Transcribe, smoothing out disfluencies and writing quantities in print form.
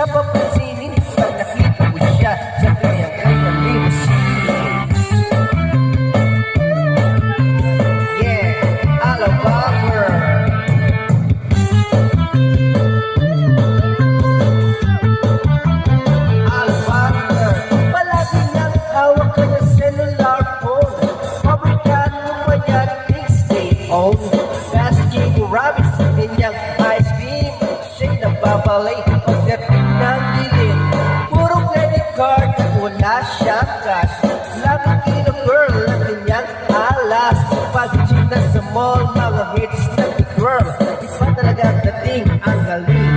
siya papansinin pag nakita mo siya sa kanyang limousine. Yeah, Alabama. Alabama, palagi niyang hawak ka ng cellular phone. Pabrikan mo pa yan, stay on. Basking rabbits, kanyang ice cream. Siya'y nababalay pagdating ng dilim. Puro credit card at wala siyang cash. Lagi kino-girl ang kanyang alas. Pag na sa mall, mga hits na girl. Iba talaga ang dating, ang galing.